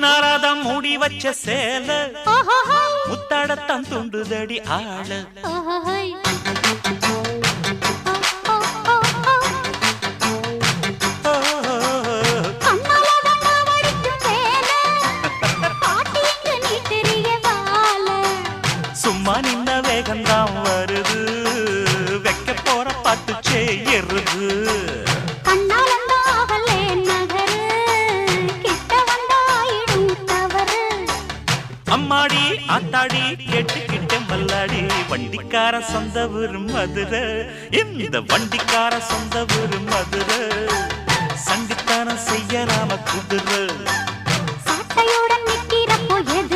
உன்னாராதான் மூடி வச்ச சேல முத்தாடத்தான் துண்டுதடி ஆள சும்மா நின்ன வேகந்தான் வருது வைக்க போற பாட்டு செய்யறது அம்மாடி ஆத்தாடி கேட்டுக்கிட்ட மல்லாடி வண்டிக்கார சொந்த ஊரு மதுரை இந்த வண்டிக்கார சொந்த ஊரு மதுரை சங்கித்தானம் செய்ய நாம குதிரை சாட்டையுடன் நிற்கிறப்போ எது